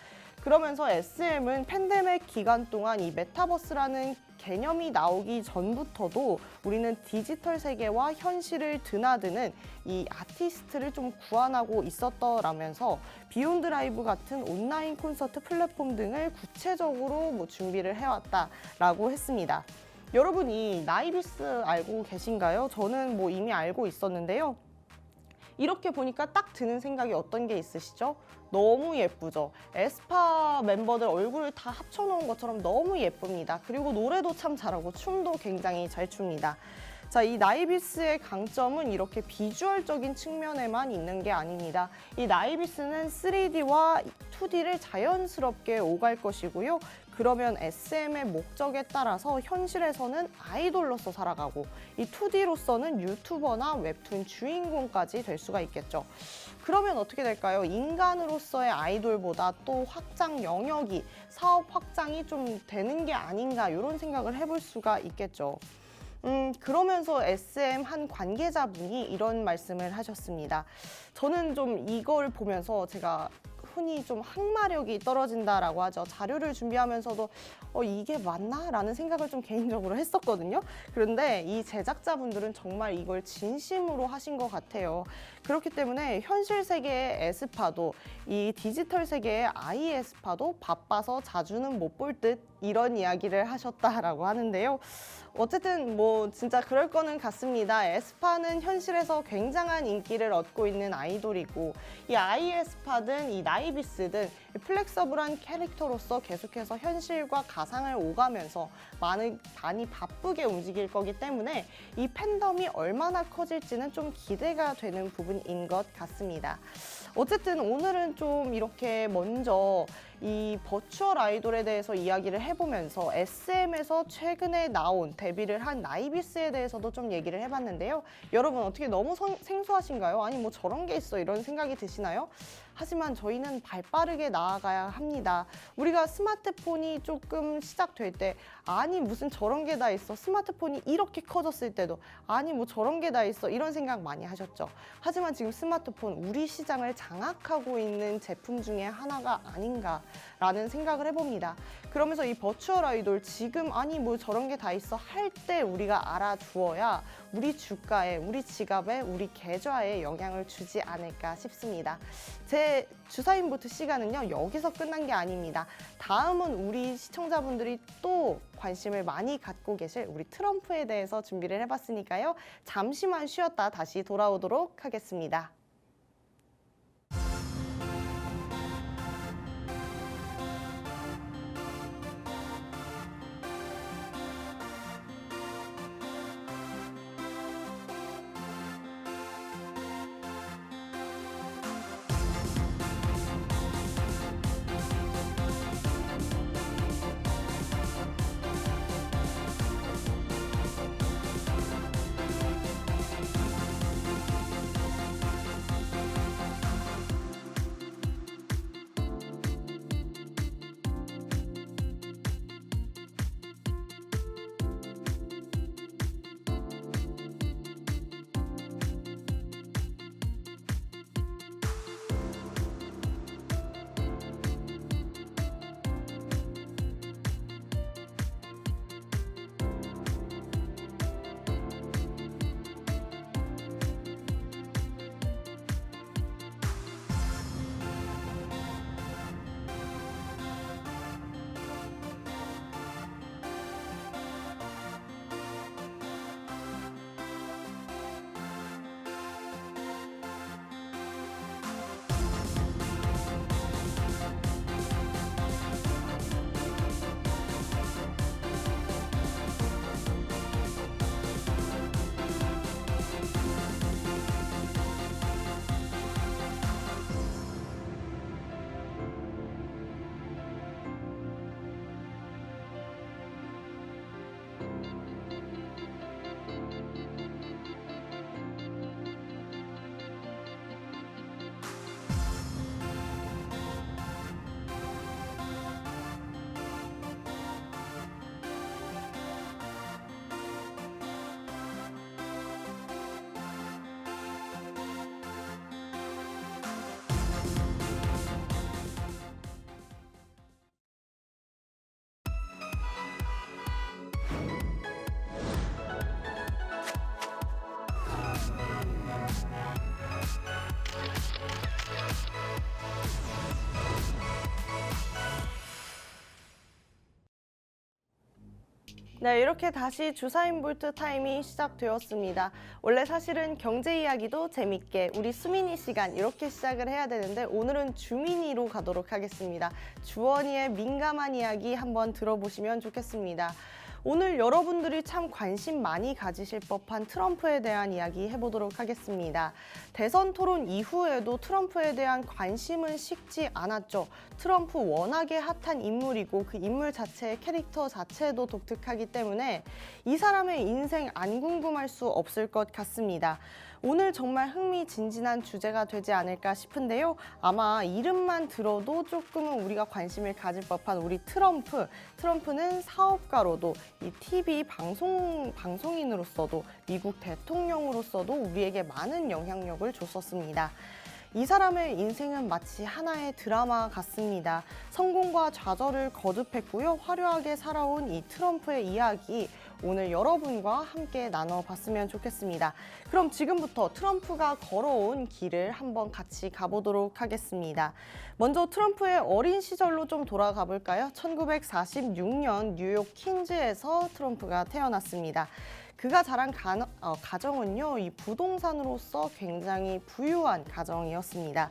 그러면서 SM은 팬데믹 기간 동안 이 메타버스라는 개념이 나오기 전부터도 우리는 디지털 세계와 현실을 드나드는 이 아티스트를 좀 구안하고 있었더라면서 비욘드 라이브 같은 온라인 콘서트 플랫폼 등을 구체적으로 준비를 해왔다라고 했습니다. 여러분 이 나이비스 알고 계신가요? 저는 이미 알고 있었는데요. 이렇게 보니까 딱 드는 생각이 어떤 게 있으시죠? 너무 예쁘죠? 에스파 멤버들 얼굴을 다 합쳐놓은 것처럼 너무 예쁩니다. 그리고 노래도 참 잘하고 춤도 굉장히 잘 춥니다. 자, 이 나이비스의 강점은 이렇게 비주얼적인 측면에만 있는 게 아닙니다. 이 나이비스는 3D와 2D를 자연스럽게 오갈 것이고요. 그러면 SM의 목적에 따라서 현실에서는 아이돌로서 살아가고 이 2D로서는 유튜버나 웹툰 주인공까지 될 수가 있겠죠. 그러면 어떻게 될까요? 인간으로서의 아이돌보다 또 확장 영역이, 사업 확장이 좀 되는 게 아닌가 이런 생각을 해볼 수가 있겠죠. 그러면서 SM 한 관계자분이 이런 말씀을 하셨습니다. 저는 좀 이걸 보면서 제가 흔히 좀 항마력이 떨어진다라고 하죠. 자료를 준비하면서도 이게 맞나? 라는 생각을 좀 개인적으로 했었거든요. 그런데 이 제작자분들은 정말 이걸 진심으로 하신 것 같아요. 그렇기 때문에 현실 세계의 에스파도 이 디지털 세계의 아이에스파도 바빠서 자주는 못 볼 듯 이런 이야기를 하셨다라고 하는데요. 어쨌든 진짜 그럴 거는 같습니다. 에스파는 현실에서 굉장한 인기를 얻고 있는 아이돌이고 이 아이에스파든 이 나이비스든 플렉서블한 캐릭터로서 계속해서 현실과 가상을 오가면서 많이 바쁘게 움직일 거기 때문에 이 팬덤이 얼마나 커질지는 좀 기대가 되는 부분인 것 같습니다. 어쨌든 오늘은 좀 이렇게 먼저 이 버추얼 아이돌에 대해서 이야기를 해보면서 SM에서 최근에 나온 데뷔를 한 나이비스에 대해서도 좀 얘기를 해봤는데요. 여러분 어떻게 너무 생소하신가요? 아니 저런 게 있어 이런 생각이 드시나요? 하지만 저희는 발빠르게 나아가야 합니다. 우리가 스마트폰이 조금 시작될 때 아니 무슨 저런 게 다 있어. 스마트폰이 이렇게 커졌을 때도 아니 저런 게 다 있어. 이런 생각 많이 하셨죠. 하지만 지금 스마트폰 우리 시장을 장악하고 있는 제품 중에 하나가 아닌가라는 생각을 해봅니다. 그러면서 이 버추얼 아이돌 지금 아니 저런 게 다 있어 할 때 우리가 알아주어야 우리 주가에, 우리 지갑에, 우리 계좌에 영향을 주지 않을까 싶습니다. 제 주사인보트 시간은요 여기서 끝난 게 아닙니다. 다음은 우리 시청자분들이 또 관심을 많이 갖고 계실 우리 트럼프에 대해서 준비를 해봤으니까요. 잠시만 쉬었다 다시 돌아오도록 하겠습니다. 네, 이렇게 다시 주사인 볼트 타임이 시작되었습니다. 원래 사실은 경제 이야기도 재밌게 우리 수민이 시간 이렇게 시작을 해야 되는데 오늘은 주민이로 가도록 하겠습니다. 주원이의 민감한 이야기 한번 들어보시면 좋겠습니다. 오늘 여러분들이 참 관심 많이 가지실 법한 트럼프에 대한 이야기 해보도록 하겠습니다. 대선 토론 이후에도 트럼프에 대한 관심은 식지 않았죠. 트럼프 워낙에 핫한 인물이고 그 인물 자체의 캐릭터 자체도 독특하기 때문에 이 사람의 인생 안 궁금할 수 없을 것 같습니다. 오늘 정말 흥미진진한 주제가 되지 않을까 싶은데요. 아마 이름만 들어도 조금은 우리가 관심을 가질 법한 우리 트럼프. 트럼프는 사업가로도 이 TV 방송인으로서도 미국 대통령으로서도 우리에게 많은 영향력을 줬었습니다. 이 사람의 인생은 마치 하나의 드라마 같습니다. 성공과 좌절을 거듭했고요. 화려하게 살아온 이 트럼프의 이야기 오늘 여러분과 함께 나눠봤으면 좋겠습니다. 그럼 지금부터 트럼프가 걸어온 길을 한번 같이 가보도록 하겠습니다. 먼저 트럼프의 어린 시절로 좀 돌아가 볼까요? 1946년 뉴욕 퀸즈에서 트럼프가 태어났습니다. 그가 자란 가정은요, 이 부동산으로서 굉장히 부유한 가정이었습니다.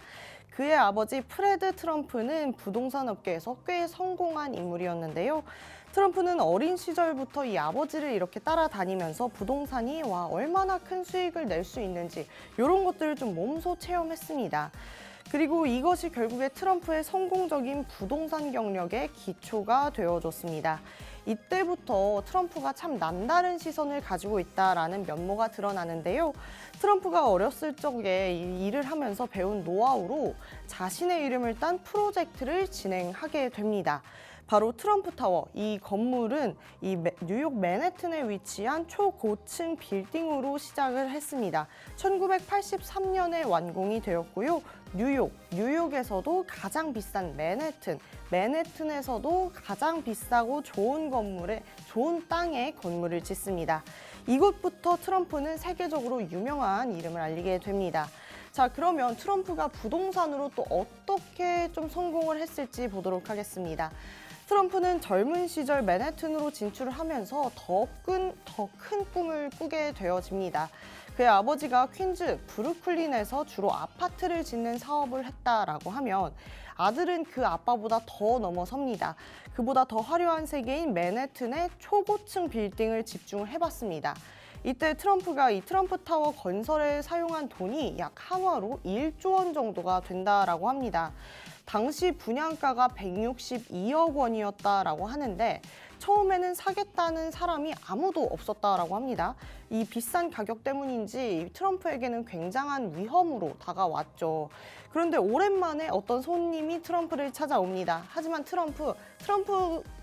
그의 아버지 프레드 트럼프는 부동산 업계에서 꽤 성공한 인물이었는데요. 트럼프는 어린 시절부터 이 아버지를 이렇게 따라다니면서 부동산이 얼마나 큰 수익을 낼 수 있는지 이런 것들을 좀 몸소 체험했습니다. 그리고 이것이 결국에 트럼프의 성공적인 부동산 경력의 기초가 되어줬습니다. 이때부터 트럼프가 참 남다른 시선을 가지고 있다라는 면모가 드러나는데요. 트럼프가 어렸을 적에 일을 하면서 배운 노하우로 자신의 이름을 딴 프로젝트를 진행하게 됩니다. 바로 트럼프 타워. 이 건물은 이 뉴욕 맨해튼에 위치한 초고층 빌딩으로 시작을 했습니다. 1983년에 완공이 되었고요. 뉴욕에서도 가장 비싼 맨해튼에서도 가장 비싸고 좋은 좋은 땅에 건물을 짓습니다. 이곳부터 트럼프는 세계적으로 유명한 이름을 알리게 됩니다. 자, 그러면 트럼프가 부동산으로 또 어떻게 좀 성공을 했을지 보도록 하겠습니다. 트럼프는 젊은 시절 맨해튼으로 진출을 하면서 더 큰 꿈을 꾸게 되어집니다. 그의 아버지가 퀸즈, 브루클린에서 주로 아파트를 짓는 사업을 했다라고 하면 아들은 그 아빠보다 더 넘어섭니다. 그보다 더 화려한 세계인 맨해튼의 초고층 빌딩을 집중을 해봤습니다. 이때 트럼프가 이 트럼프 타워 건설에 사용한 돈이 약 한화로 1조 원 정도가 된다라고 합니다. 당시 분양가가 162억 원이었다라고 하는데 처음에는 사겠다는 사람이 아무도 없었다라고 합니다. 이 비싼 가격 때문인지 트럼프에게는 굉장한 위험으로 다가왔죠. 그런데 오랜만에 어떤 손님이 트럼프를 찾아옵니다. 하지만 트럼프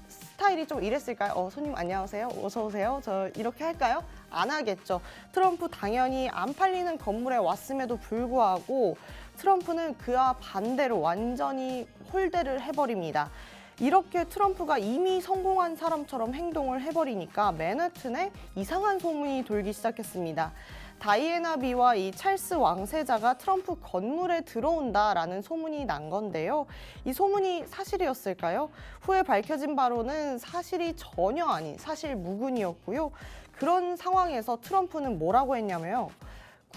스타일이 좀 이랬을까요? 손님 안녕하세요. 어서 오세요. 저 이렇게 할까요? 안 하겠죠. 트럼프 당연히 안 팔리는 건물에 왔음에도 불구하고 트럼프는 그와 반대로 완전히 홀대를 해버립니다. 이렇게 트럼프가 이미 성공한 사람처럼 행동을 해버리니까 맨해튼에 이상한 소문이 돌기 시작했습니다. 다이애나 비와 이 찰스 왕세자가 트럼프 건물에 들어온다라는 소문이 난 건데요. 이 소문이 사실이었을까요? 후에 밝혀진 바로는 사실이 전혀 아닌 사실 무근이었고요. 그런 상황에서 트럼프는 뭐라고 했냐면요.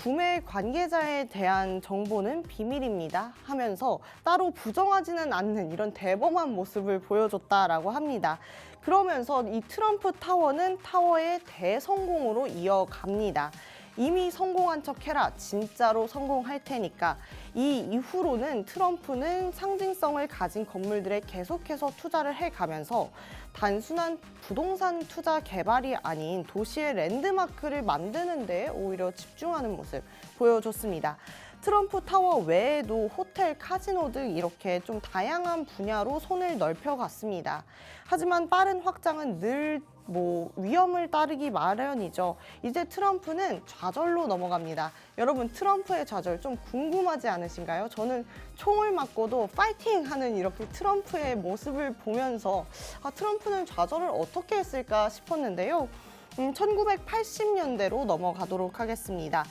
구매 관계자에 대한 정보는 비밀입니다 하면서 따로 부정하지는 않는 이런 대범한 모습을 보여줬다라고 합니다. 그러면서 이 트럼프 타워는 타워의 대성공으로 이어갑니다. 이미 성공한 척 해라. 진짜로 성공할 테니까. 이 이후로는 트럼프는 상징성을 가진 건물들에 계속해서 투자를 해가면서 단순한 부동산 투자 개발이 아닌 도시의 랜드마크를 만드는 데 오히려 집중하는 모습 보여줬습니다. 트럼프 타워 외에도 호텔, 카지노 등 이렇게 좀 다양한 분야로 손을 넓혀갔습니다. 하지만 빠른 확장은 늘 위험을 따르기 마련이죠. 이제 트럼프는 좌절로 넘어갑니다. 여러분, 트럼프의 좌절 좀 궁금하지 않으신가요? 저는 총을 맞고도 파이팅 하는 이렇게 트럼프의 모습을 보면서 트럼프는 좌절을 어떻게 했을까 싶었는데요. 1980년대로 넘어가도록 하겠습니다.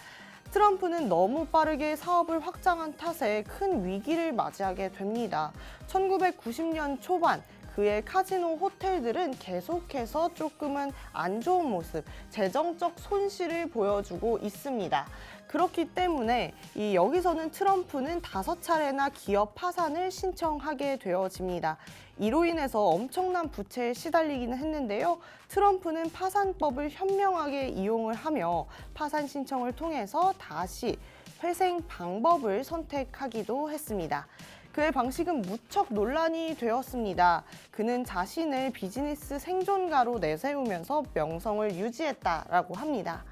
트럼프는 너무 빠르게 사업을 확장한 탓에 큰 위기를 맞이하게 됩니다. 1990년 초반 그의 카지노 호텔들은 계속해서 조금은 안 좋은 모습, 재정적 손실을 보여주고 있습니다. 그렇기 때문에 여기서는 트럼프는 5차례나 기업 파산을 신청하게 되어집니다. 이로 인해서 엄청난 부채에 시달리기는 했는데요. 트럼프는 파산법을 현명하게 이용을 하며 파산 신청을 통해서 다시 회생 방법을 선택하기도 했습니다. 그의 방식은 무척 논란이 되었습니다. 그는 자신을 비즈니스 생존가로 내세우면서 명성을 유지했다라고 합니다.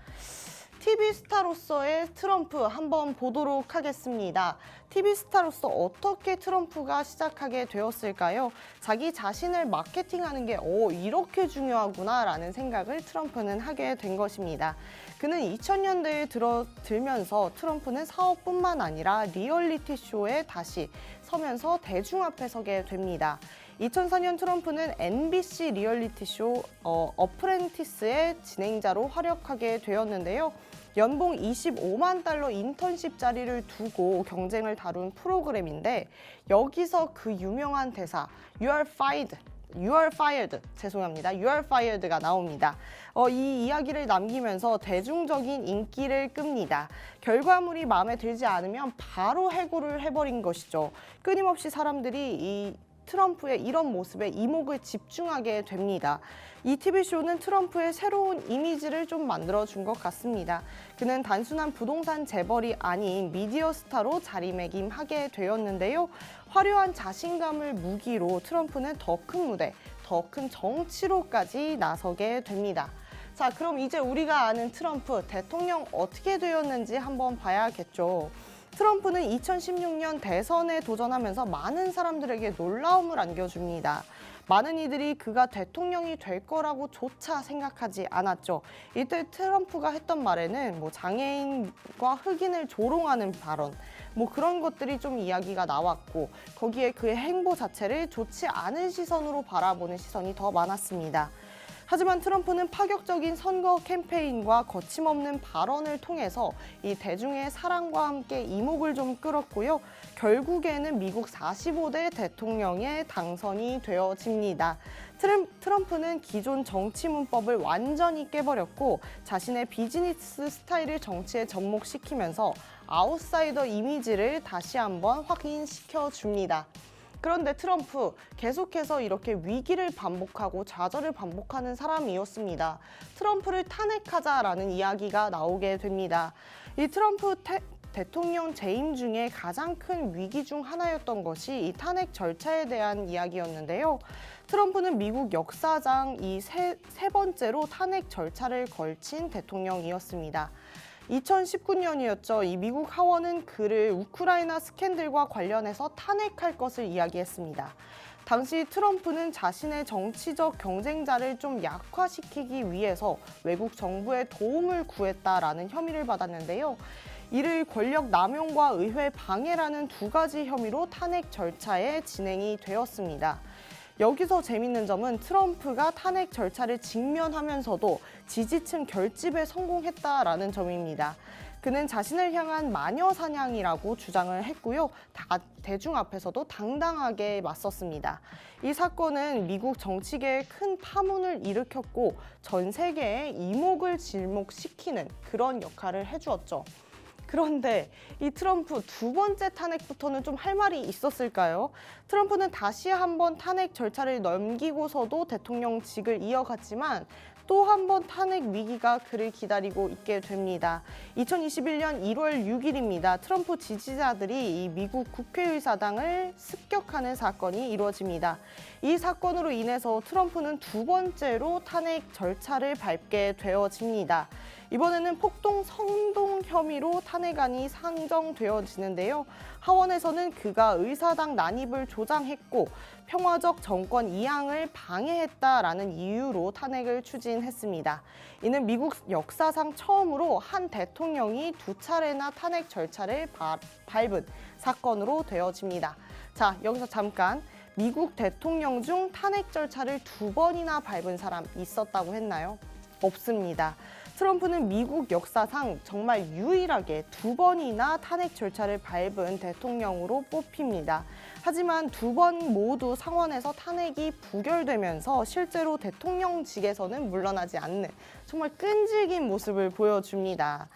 TV 스타로서의 트럼프 한번 보도록 하겠습니다. TV 스타로서 어떻게 트럼프가 시작하게 되었을까요? 자기 자신을 마케팅하는 게 이렇게 중요하구나 라는 생각을 트럼프는 하게 된 것입니다. 그는 2000년대에 들면서 트럼프는 사업뿐만 아니라 리얼리티 쇼에 다시 서면서 대중 앞에 서게 됩니다. 2004년 트럼프는 MBC 리얼리티 쇼 어프렌티스의 진행자로 활약하게 되었는데요. 연봉 25만 달러 인턴십 자리를 두고 경쟁을 다룬 프로그램인데 여기서 그 유명한 대사 You are fired. You are fired. 죄송합니다. You are fired가 나옵니다. 이 이야기를 남기면서 대중적인 인기를 끕니다. 결과물이 마음에 들지 않으면 바로 해고를 해버린 것이죠. 끊임없이 사람들이 이 트럼프의 이런 모습에 이목을 집중하게 됩니다. 이 TV쇼는 트럼프의 새로운 이미지를 좀 만들어준 것 같습니다. 그는 단순한 부동산 재벌이 아닌 미디어 스타로 자리매김하게 되었는데요. 화려한 자신감을 무기로 트럼프는 더 큰 무대, 더 큰 정치로까지 나서게 됩니다. 자, 그럼 이제 우리가 아는 트럼프 대통령 어떻게 되었는지 한번 봐야겠죠. 트럼프는 2016년 대선에 도전하면서 많은 사람들에게 놀라움을 안겨줍니다. 많은 이들이 그가 대통령이 될 거라고 조차 생각하지 않았죠. 이때 트럼프가 했던 말에는 장애인과 흑인을 조롱하는 발언, 그런 것들이 좀 이야기가 나왔고 거기에 그의 행보 자체를 좋지 않은 시선으로 바라보는 시선이 더 많았습니다. 하지만 트럼프는 파격적인 선거 캠페인과 거침없는 발언을 통해서 이 대중의 사랑과 함께 이목을 좀 끌었고요. 결국에는 미국 45대 대통령에 당선이 되어집니다. 트럼프는 기존 정치 문법을 완전히 깨버렸고 자신의 비즈니스 스타일을 정치에 접목시키면서 아웃사이더 이미지를 다시 한번 확인시켜 줍니다. 그런데 트럼프 계속해서 이렇게 위기를 반복하고 좌절을 반복하는 사람이었습니다. 트럼프를 탄핵하자라는 이야기가 나오게 됩니다. 이 트럼프 대통령 재임 중에 가장 큰 위기 중 하나였던 것이 이 탄핵 절차에 대한 이야기였는데요. 트럼프는 미국 역사상 세 번째로 탄핵 절차를 걸친 대통령이었습니다. 2019년이었죠. 이 미국 하원은 그를 우크라이나 스캔들과 관련해서 탄핵할 것을 이야기했습니다. 당시 트럼프는 자신의 정치적 경쟁자를 좀 약화시키기 위해서 외국 정부의 도움을 구했다라는 혐의를 받았는데요. 이를 권력 남용과 의회 방해라는 두 가지 혐의로 탄핵 절차에 진행이 되었습니다. 여기서 재밌는 점은 트럼프가 탄핵 절차를 직면하면서도 지지층 결집에 성공했다라는 점입니다. 그는 자신을 향한 마녀 사냥이라고 주장을 했고요. 대중 앞에서도 당당하게 맞섰습니다. 이 사건은 미국 정치계에 큰 파문을 일으켰고 전 세계에 이목을 질목시키는 그런 역할을 해주었죠. 그런데 이 트럼프 두 번째 탄핵부터는 좀 할 말이 있었을까요? 트럼프는 다시 한번 탄핵 절차를 넘기고서도 대통령직을 이어갔지만 또 한 번 탄핵 위기가 그를 기다리고 있게 됩니다. 2021년 1월 6일입니다. 트럼프 지지자들이 이 미국 국회의사당을 습격하는 사건이 이루어집니다. 이 사건으로 인해서 트럼프는 두 번째로 탄핵 절차를 밟게 되어집니다. 이번에는 폭동 선동 혐의로 탄핵안이 상정되어지는데요. 하원에서는 그가 의사당 난입을 조장했고 평화적 정권 이양을 방해했다라는 이유로 탄핵을 추진했습니다. 이는 미국 역사상 처음으로 한 대통령이 두 차례나 탄핵 절차를 밟은 사건으로 되어집니다. 자, 여기서 잠깐 미국 대통령 중 탄핵 절차를 두 번이나 밟은 사람 있었다고 했나요? 없습니다. 트럼프는 미국 역사상 정말 유일하게 2번이나 탄핵 절차를 밟은 대통령으로 뽑힙니다. 하지만 2번 모두 상원에서 탄핵이 부결되면서 실제로 대통령직에서는 물러나지 않는 정말 끈질긴 모습을 보여줍니다.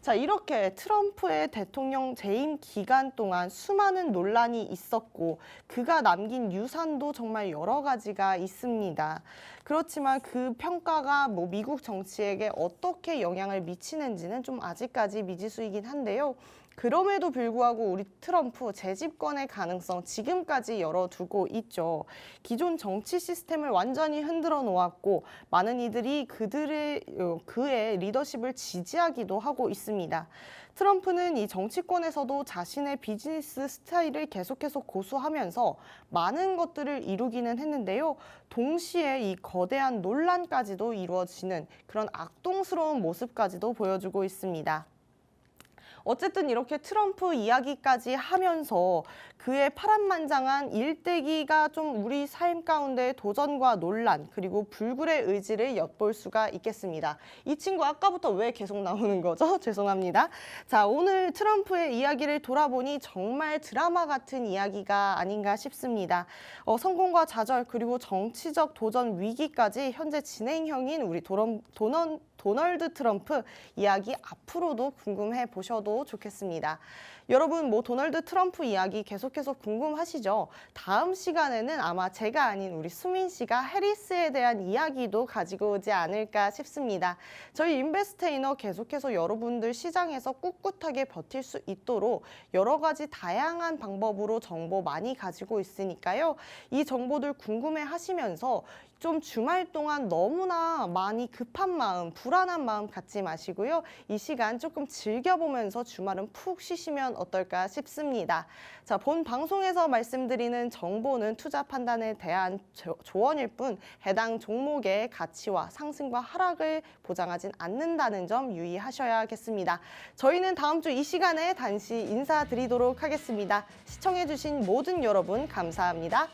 자, 이렇게 트럼프의 대통령 재임 기간 동안 수많은 논란이 있었고 그가 남긴 유산도 정말 여러 가지가 있습니다. 그렇지만 그 평가가 미국 정치에게 어떻게 영향을 미치는지는 좀 아직까지 미지수이긴 한데요. 그럼에도 불구하고 우리 트럼프 재집권의 가능성 지금까지 열어두고 있죠. 기존 정치 시스템을 완전히 흔들어 놓았고 많은 이들이 그의 리더십을 지지하기도 하고 있습니다. 트럼프는 이 정치권에서도 자신의 비즈니스 스타일을 계속해서 고수하면서 많은 것들을 이루기는 했는데요. 동시에 이 거대한 논란까지도 이루어지는 그런 악동스러운 모습까지도 보여주고 있습니다. 어쨌든 이렇게 트럼프 이야기까지 하면서 그의 파란만장한 일대기가 좀 우리 삶 가운데 도전과 논란 그리고 불굴의 의지를 엿볼 수가 있겠습니다. 이 친구 아까부터 왜 계속 나오는 거죠? 죄송합니다. 자, 오늘 트럼프의 이야기를 돌아보니 정말 드라마 같은 이야기가 아닌가 싶습니다. 성공과 좌절 그리고 정치적 도전 위기까지 현재 진행형인 우리 도널드 트럼프 이야기 앞으로도 궁금해 보셔도 좋겠습니다. 여러분 도널드 트럼프 이야기 계속해서 궁금하시죠? 다음 시간에는 아마 제가 아닌 우리 수민 씨가 해리스에 대한 이야기도 가지고 오지 않을까 싶습니다. 저희 인베스테이너 계속해서 여러분들 시장에서 꿋꿋하게 버틸 수 있도록 여러 가지 다양한 방법으로 정보 많이 가지고 있으니까요. 이 정보들 궁금해 하시면서 좀 주말 동안 너무나 많이 급한 마음, 불안한 마음 갖지 마시고요. 이 시간 조금 즐겨보면서 주말은 푹 쉬시면 어떨까 싶습니다. 자, 본 방송에서 말씀드리는 정보는 투자 판단에 대한 조언일 뿐 해당 종목의 가치와 상승과 하락을 보장하진 않는다는 점 유의하셔야겠습니다. 저희는 다음 주 이 시간에 다시 인사드리도록 하겠습니다. 시청해주신 모든 여러분 감사합니다.